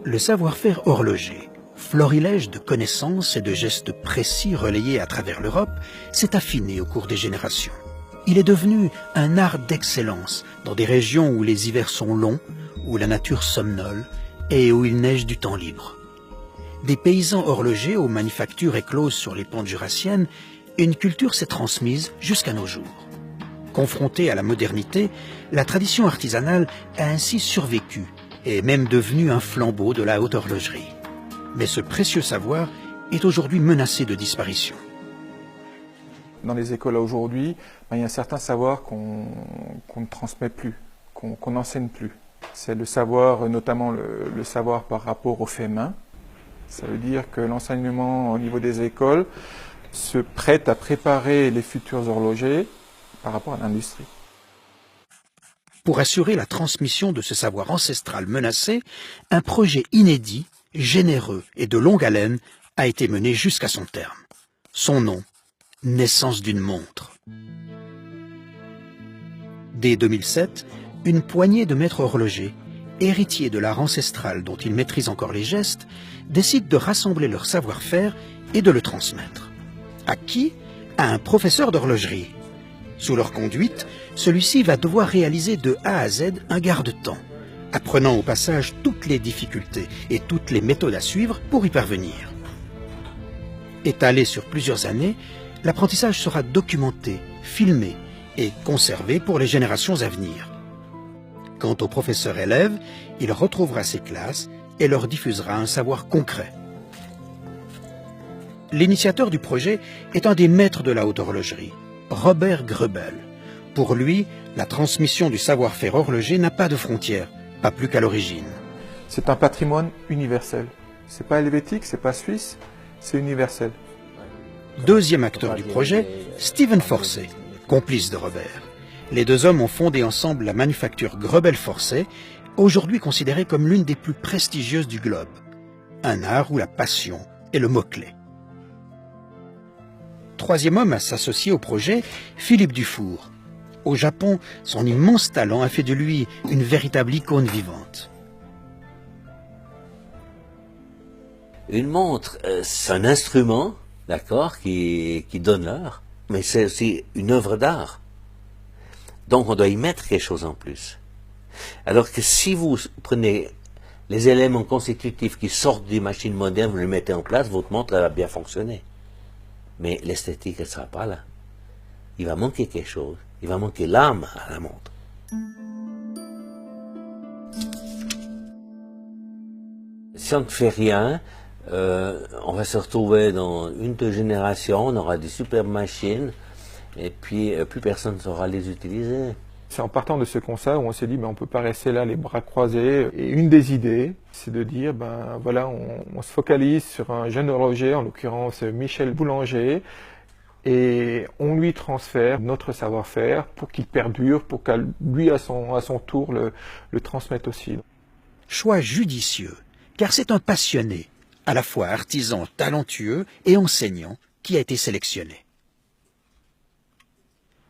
Le savoir-faire horloger, florilège de connaissances et de gestes précis relayés à travers l'Europe, s'est affiné au cours des générations. Il est devenu un art d'excellence dans des régions où les hivers sont longs, où la nature somnole et où il neige du temps libre. Des paysans horlogers aux manufactures écloses sur les pentes jurassiennes, une culture s'est transmise jusqu'à nos jours. Confrontée à la modernité, la tradition artisanale a ainsi survécu et est même devenu un flambeau de la haute horlogerie. Mais ce précieux savoir est aujourd'hui menacé de disparition. Dans les écoles aujourd'hui, il y a un certain savoir qu'on ne transmet plus, qu'on n'enseigne plus. C'est le savoir, notamment le savoir par rapport aux faits main. Ça veut dire que l'enseignement au niveau des écoles se prête à préparer les futurs horlogers par rapport à l'industrie. Pour assurer la transmission de ce savoir ancestral menacé, un projet inédit, généreux et de longue haleine a été mené jusqu'à son terme. Son nom, naissance d'une montre. Dès 2007, une poignée de maîtres horlogers, héritiers de l'art ancestral dont ils maîtrisent encore les gestes, décident de rassembler leur savoir-faire et de le transmettre. À qui? À un professeur d'horlogerie. Sous leur conduite, celui-ci va devoir réaliser de A à Z un garde-temps, apprenant au passage toutes les difficultés et toutes les méthodes à suivre pour y parvenir. Étalé sur plusieurs années, l'apprentissage sera documenté, filmé et conservé pour les générations à venir. Quant au professeur élève, il retrouvera ses classes et leur diffusera un savoir concret. L'initiateur du projet est un des maîtres de la haute horlogerie, Robert Greubel. Pour lui, la transmission du savoir-faire horloger n'a pas de frontières, pas plus qu'à l'origine. C'est un patrimoine universel. C'est pas helvétique, c'est pas suisse, c'est universel. Deuxième acteur du projet, Stephen Forsey, complice de Robert. Les deux hommes ont fondé ensemble la manufacture Greubel-Forsey, aujourd'hui considérée comme l'une des plus prestigieuses du globe. Un art où la passion est le mot-clé. Troisième homme à s'associer au projet, Philippe Dufour. Au Japon, son immense talent a fait de lui une véritable icône vivante. Une montre, c'est un instrument, d'accord, qui donne l'heure, mais c'est aussi une œuvre d'art. Donc on doit y mettre quelque chose en plus. Alors que si vous prenez les éléments constitutifs qui sortent des machines modernes, vous les mettez en place, votre montre elle va bien fonctionner. Mais l'esthétique, elle ne sera pas là. Il va manquer quelque chose. Il va manquer l'âme à la montre. Si on ne fait rien, on va se retrouver dans une, deux générations, on aura des superbes machines, et puis plus personne ne saura les utiliser. C'est en partant de ce constat où on s'est dit on ne peut pas rester là les bras croisés. Et une des idées, c'est de dire voilà, on se focalise sur un jeune horloger, en l'occurrence Michel Boulanger, et on lui transfère notre savoir-faire pour qu'il perdure, pour qu'à lui à son tour le transmette aussi. Choix judicieux, car c'est un passionné, à la fois artisan talentueux et enseignant, qui a été sélectionné.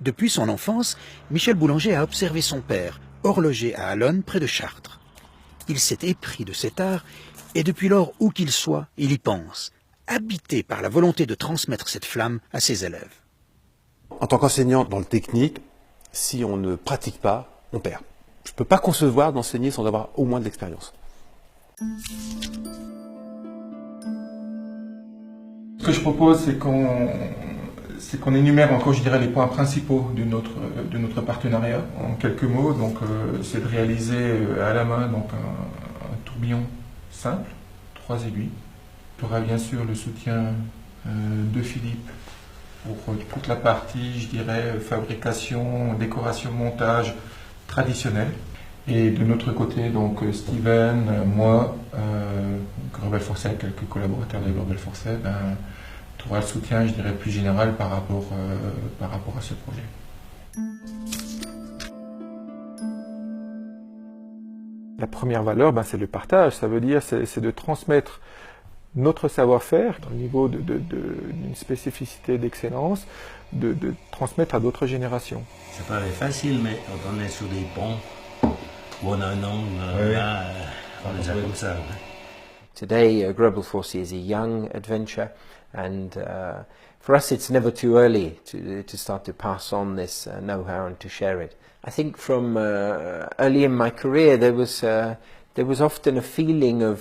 Depuis son enfance, Michel Boulanger a observé son père, horloger à Allonnes, près de Chartres. Il s'est épris de cet art, et depuis lors, où qu'il soit, il y pense, habité par la volonté de transmettre cette flamme à ses élèves. En tant qu'enseignant dans le technique, si on ne pratique pas, on perd. Je ne peux pas concevoir d'enseigner sans avoir au moins de l'expérience. Ce que je propose, c'est qu'on énumère encore, je dirais, les points principaux de notre partenariat en quelques mots. Donc, c'est de réaliser à la main donc un tourbillon simple, 3 aiguilles. Il y aura bien sûr le soutien de Philippe pour toute la partie, je dirais, fabrication, décoration, montage traditionnel. Et de notre côté, donc Steven, moi, Greubel-Forsey, quelques collaborateurs de Greubel-Forsey, trouvera le soutien, je dirais, plus général par rapport à ce projet. La première valeur, c'est le partage. Ça veut dire c'est de transmettre notre savoir-faire, au niveau d'une spécificité d'excellence, de transmettre à d'autres générations. Ça paraît facile, mais quand on est sur des ponts, où on a un angle, là, on les a comme ça. Today, Global Force is a young adventure, and for us it's never too early to start to pass on this know-how and to share it. I think from early in my career there was often a feeling of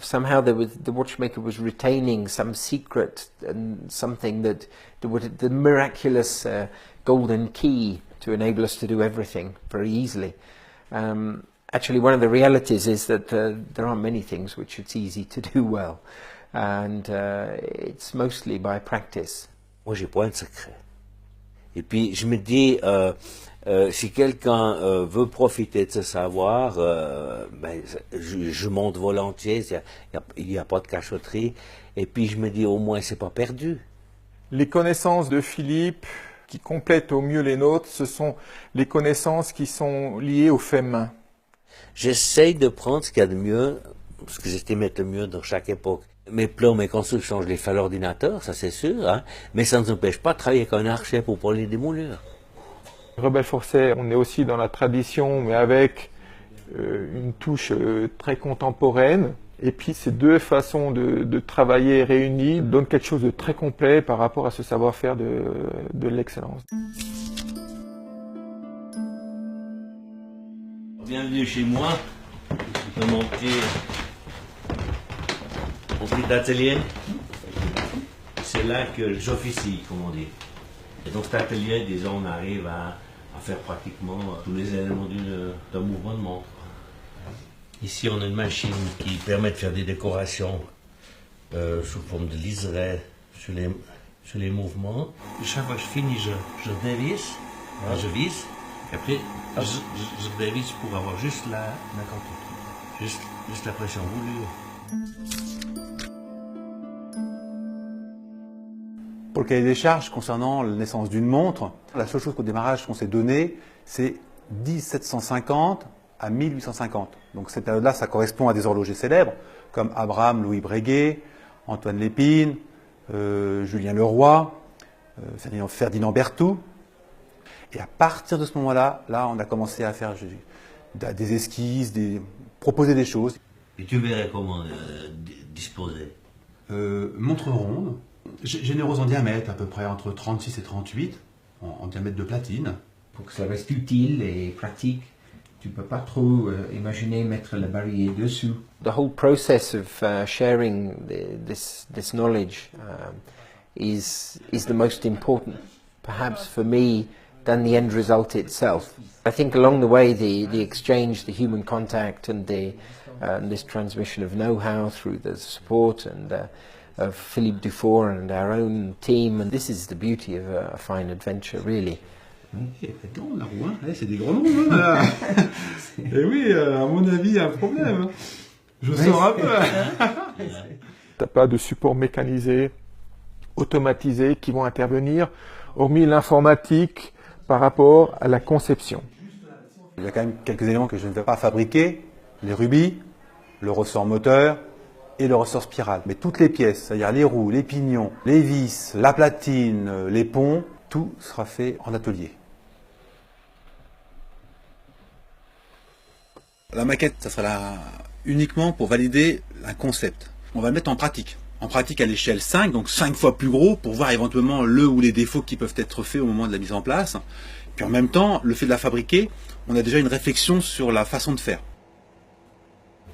somehow the watchmaker was retaining some secret and something that the miraculous golden key to enable us to do everything very easily. Actually, one of the realities is that there are many things which it's easy to do well, and it's mostly by practice. Moi, j'ai pas un secret. Et puis, je me dis, si quelqu'un veut profiter de ce savoir, ben, je monte volontiers, il n'y a pas de cachotterie. Et puis, je me dis, au moins, c'est pas perdu. Les connaissances de Philippe, qui complètent au mieux les nôtres, ce sont les connaissances qui sont liées aux faits main. J'essaye de prendre ce qu'il y a de mieux, ce que j'estime être le mieux dans chaque époque. Mes plans, mes constructions, je les fais à l'ordinateur, ça c'est sûr, hein, mais ça ne nous empêche pas de travailler avec un archer pour parler des moulures. Rebelle Forcet, on est aussi dans la tradition, mais avec une touche très contemporaine. Et puis ces deux façons de travailler réunies donnent quelque chose de très complet par rapport à ce savoir-faire de l'excellence. Bienvenue chez moi, je peux monter mon petit atelier. C'est là que j'officie, comme on dit. Et donc cet atelier, disons, on arrive à faire pratiquement tous les éléments d'un mouvement de montre. Ici, on a une machine qui permet de faire des décorations sous forme de liseré sur les mouvements. Chaque fois que je finis, je dévisse, je visse, et après je dévisse pour avoir juste la quantité, juste la pression voulue. Pour le cahier des charges concernant la naissance d'une montre, la seule chose qu'au démarrage qu'on s'est donné, c'est 1750 à 1850. Donc cette période-là, ça correspond à des horlogers célèbres, comme Abraham Louis Breguet, Antoine Lépine, Julien Leroy, Ferdinand Berthoud. Et à partir de ce moment-là, on a commencé à faire des esquisses, proposer des choses. Et tu verrais comment disposer. Montre ronde, généreuse en diamètre, à peu près entre 36 et 38, en diamètre de platine. Pour que ça reste utile et pratique, tu ne peux pas trop imaginer mettre le barillet dessous. The whole process of sharing this knowledge is the most important, perhaps for me, than the end result itself. I think along the way, the exchange, the human contact, and this transmission of know-how through the support and of Philippe Dufour and our own team, and this is the beauty of a fine adventure, really. Attends, la roue, c'est des gros noms, là. Et oui, à mon avis, il y a un problème. Je sors un peu. T'as pas de support mécanisé, automatisé qui vont intervenir, hormis l'informatique par rapport à la conception. Il y a quand même quelques éléments que je ne vais pas fabriquer, les rubis, le ressort moteur et le ressort spirale. Mais toutes les pièces, c'est-à-dire les roues, les pignons, les vis, la platine, les ponts, tout sera fait en atelier. La maquette, ça sera là uniquement pour valider un concept. On va le mettre en pratique. En pratique à l'échelle 5, donc 5 fois plus gros, pour voir éventuellement le ou les défauts qui peuvent être faits au moment de la mise en place. Puis en même temps, le fait de la fabriquer, on a déjà une réflexion sur la façon de faire.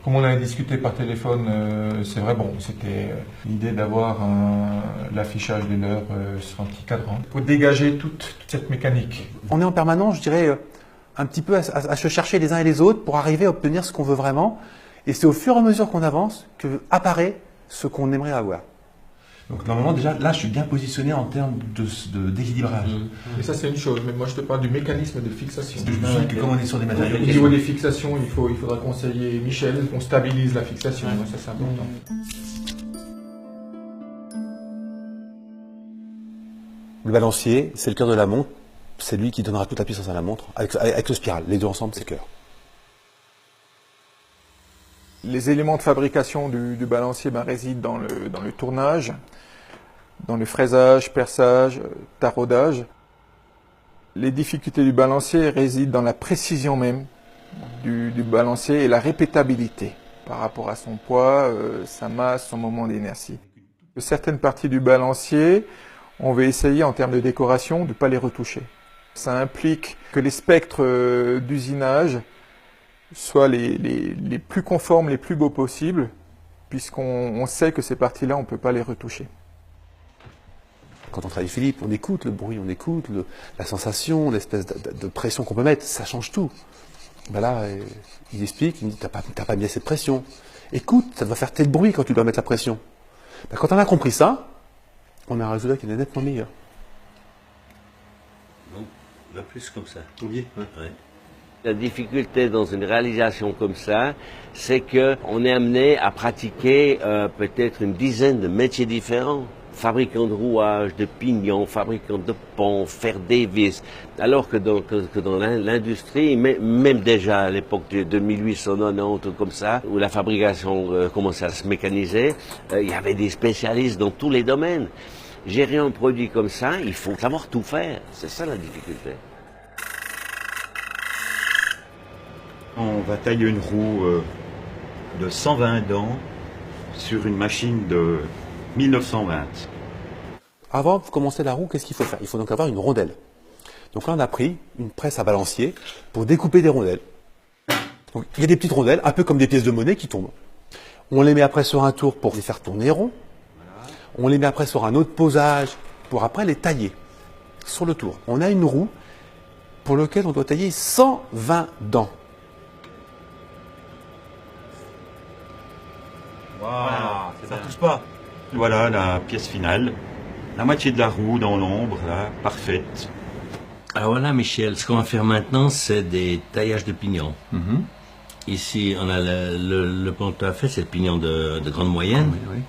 Comme on avait discuté par téléphone, c'est vrai, bon, c'était l'idée d'avoir l'affichage des l'heure sur un petit cadran pour dégager toute cette mécanique. On est en permanence, je dirais, un petit peu à se chercher les uns et les autres pour arriver à obtenir ce qu'on veut vraiment. Et c'est au fur et à mesure qu'on avance que apparaît ce qu'on aimerait avoir. Donc normalement, déjà, là, je suis bien positionné en termes d'équilibrage. Et ça, c'est une chose, mais moi, je te parle du mécanisme de fixation. Je me souviens que comme on est sur des matériaux... Au niveau des fixations, il faudra conseiller Michel, qu'on stabilise la fixation, ça c'est important. Le balancier, c'est le cœur de la montre. C'est lui qui donnera toute la puissance à la montre, avec le spiral. Les deux ensemble, c'est cœur. Les éléments de fabrication du balancier résident dans le tournage, dans le fraisage, perçage, taraudage. Les difficultés du balancier résident dans la précision même du balancier et la répétabilité par rapport à son poids, sa masse, son moment d'inertie. Certaines parties du balancier, on va essayer en termes de décoration de ne pas les retoucher. Ça implique que les spectres d'usinage soient les plus conformes, les plus beaux possibles, puisqu'on sait que ces parties-là, on ne peut pas les retoucher. Quand on travaille Philippe, on écoute le bruit, on écoute la sensation, l'espèce de pression qu'on peut mettre, ça change tout. Ben là, il explique, il me dit, t'as pas mis assez de pression. Écoute, ça doit faire tel bruit quand tu dois mettre la pression. Ben, quand on a compris ça, on a un résultat qui est nettement meilleur. Non, on a plus comme ça. Oui. Ouais. La difficulté dans une réalisation comme ça, c'est qu'on est amené à pratiquer peut-être une dizaine de métiers différents. Fabricant de rouages, de pignons, fabricant de ponts, faire des vis. Alors que dans l'industrie, même déjà à l'époque de 1890 ou comme ça, où la fabrication commençait à se mécaniser, il y avait des spécialistes dans tous les domaines. Gérer un produit comme ça, il faut savoir tout faire. C'est ça la difficulté. On va tailler une roue de 120 dents sur une machine de 1920. Avant de commencer la roue, qu'est-ce qu'il faut faire? Il faut donc avoir une rondelle. Donc là, on a pris une presse à balancier pour découper des rondelles. Donc, il y a des petites rondelles, un peu comme des pièces de monnaie qui tombent. On les met après sur un tour pour les faire tourner rond. On les met après sur un autre posage pour après les tailler sur le tour. On a une roue pour laquelle on doit tailler 120 dents. Waouh, ça ne touche pas. Voilà la pièce finale. La moitié de la roue dans l'ombre, là, parfaite. Alors voilà, Michel, ce qu'on va faire maintenant, c'est des taillages de pignons. Ici, on a le plan que tu as fait, c'est le pignon de grande moyenne. Oui.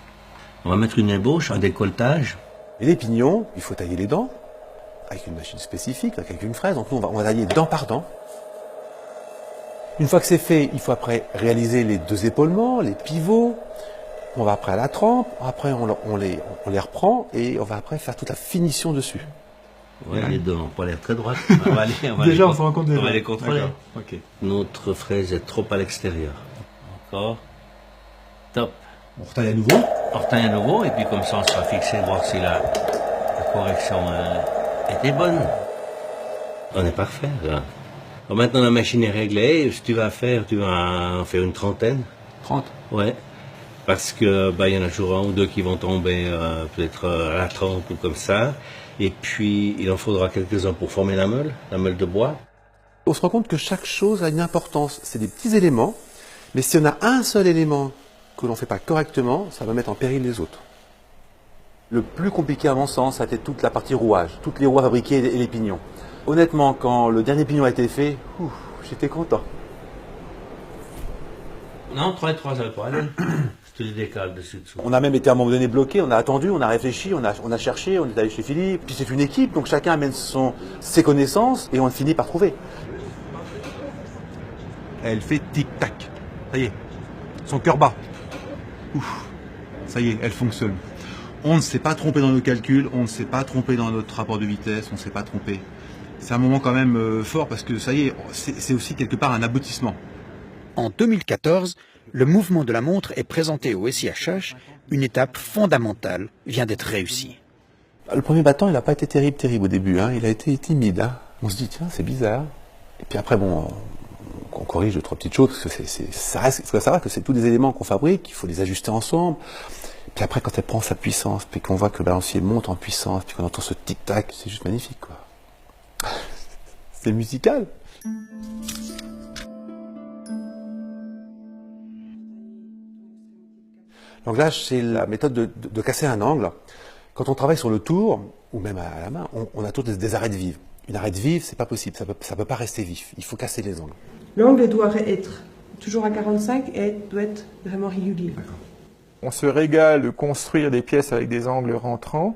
On va mettre une ébauche, un décolletage. Et les pignons, il faut tailler les dents avec une machine spécifique, avec une fraise. Donc nous, on va tailler dent par dent. Une fois que c'est fait, il faut après réaliser les deux épaulements, les pivots. On va après à la trempe, après on les reprend et on va après faire toute la finition dessus. Ouais, les deux n'ont pas l'air très droites. Déjà, on se rend compte déjà. On va les contrôler. Ok. Notre fraise est trop à l'extérieur. Encore. Top. On retaille à nouveau. On retaille à nouveau et puis comme ça on sera fixé, voir si la correction était bonne. On est parfait là. Alors maintenant la machine est réglée. Si tu vas en faire une trentaine. 30. Ouais. Parce que il y en a toujours un ou deux qui vont tomber peut-être à la trempe ou comme ça. Et puis il en faudra quelques-uns pour former la meule de bois. On se rend compte que chaque chose a une importance. C'est des petits éléments, mais si on a un seul élément que l'on ne fait pas correctement, ça va mettre en péril les autres. Le plus compliqué à mon sens, ça a été toute la partie rouage, toutes les roues fabriquées et les pignons. Honnêtement, quand le dernier pignon a été fait, j'étais content. Non, 3 et 3, ça va pas aller. Je te les décale dessus-dessous. On a même été à un moment donné bloqué, on a attendu, on a réfléchi, on a cherché, on est allé chez Philippe. Puis c'est une équipe, donc chacun amène ses connaissances et on finit par trouver. Elle fait tic-tac. Ça y est, son cœur bat. Ouf, ça y est, elle fonctionne. On ne s'est pas trompé dans nos calculs, on ne s'est pas trompé dans notre rapport de vitesse, on ne s'est pas trompé. C'est un moment quand même fort parce que ça y est, c'est aussi quelque part un aboutissement. En 2014, le mouvement de la montre est présenté au SIHH. Une étape fondamentale vient d'être réussie. Le premier battant, il n'a pas été terrible au début. Hein. Il a été timide. Hein. On se dit, tiens, c'est bizarre. Et puis après, bon, on corrige 2 3 petites choses. Parce que ça reste, il faut savoir que c'est tous des éléments qu'on fabrique, il faut les ajuster ensemble. Puis après, quand elle prend sa puissance, puis qu'on voit que le balancier monte en puissance, puis qu'on entend ce tic-tac, c'est juste magnifique, quoi. C'est musical. Donc là, c'est la méthode de casser un angle. Quand on travaille sur le tour, ou même à la main, on a toujours des arêtes vives. Une arête vive, c'est pas possible, ça peut pas rester vif. Il faut casser les angles. L'angle doit être toujours à 45 et doit être vraiment régulier. On se régale de construire des pièces avec des angles rentrants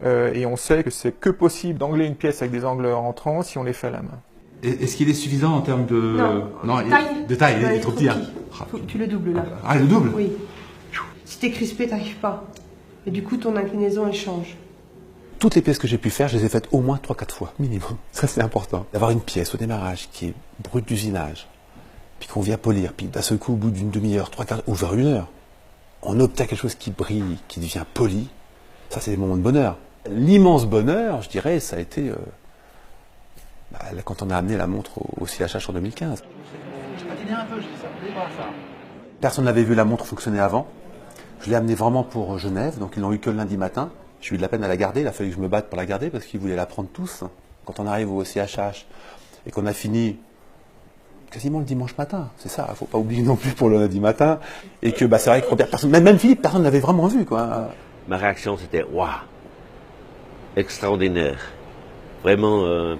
et on sait que c'est que possible d'angler une pièce avec des angles rentrants si on les fait à la main. Est-ce qu'il est suffisant en termes de... Non, de taille, il est trop petit. Hein. Faut que tu le doubles là. Ah, le double? Oui. Si t'es crispé, t'arrives pas. Et du coup, ton inclinaison, elle change. Toutes les pièces que j'ai pu faire, je les ai faites au moins 3-4 fois, minimum. Ça, c'est important. D'avoir une pièce au démarrage qui est brute d'usinage, puis qu'on vient polir, puis d'un seul coup, au bout d'une demi-heure, 3/4 ou vers 1 heure, on obtient quelque chose qui brille, qui devient poli. Ça, c'est des moments de bonheur. L'immense bonheur, je dirais, ça a été quand on a amené la montre au CHH en 2015. Personne n'avait vu la montre fonctionner avant. Je l'ai amenée vraiment pour Genève, donc ils l'ont eu que le lundi matin. J'ai eu de la peine à la garder, il a fallu que je me batte pour la garder parce qu'ils voulaient la prendre tous. Quand on arrive au CHH et qu'on a fini quasiment le dimanche matin, c'est ça, il ne faut pas oublier non plus pour le lundi matin. Et que c'est vrai que personne, même Philippe, personne n'avait vraiment vu, quoi. Ma réaction c'était « Waouh ! Extraordinaire ! Vraiment,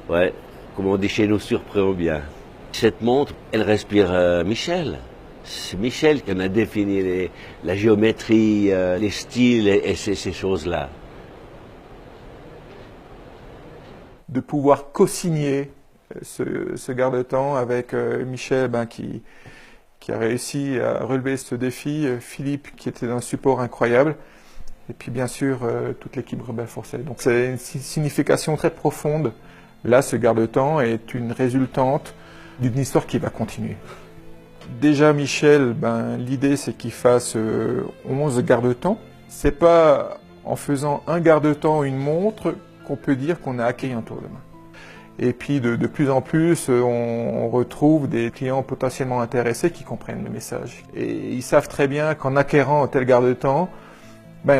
ouais, comme on dit chez nous, surprenant bien. » Cette montre, elle respire Michel. C'est Michel qui en a défini la géométrie, les styles et ces choses-là. De pouvoir co-signer ce garde-temps avec Michel qui a réussi à relever ce défi, Philippe qui était d'un support incroyable, et puis bien sûr toute l'équipe Rebelle Forcé. Donc c'est une signification très profonde. Là, ce garde-temps est une résultante d'une histoire qui va continuer. Déjà Michel, l'idée c'est qu'il fasse 11 garde-temps. C'est pas en faisant un garde-temps, une montre, qu'on peut dire qu'on a acquis un tour de main. Et puis de plus en plus, on retrouve des clients potentiellement intéressés qui comprennent le message. Et ils savent très bien qu'en acquérant un tel garde-temps,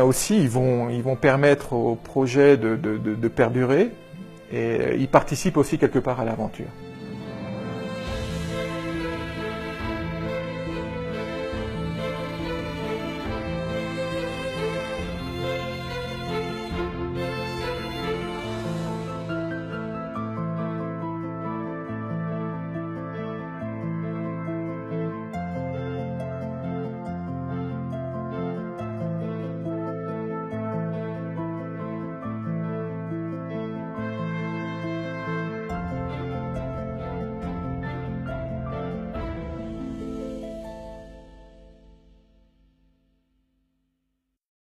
aussi ils vont permettre au projet de perdurer et ils participent aussi quelque part à l'aventure.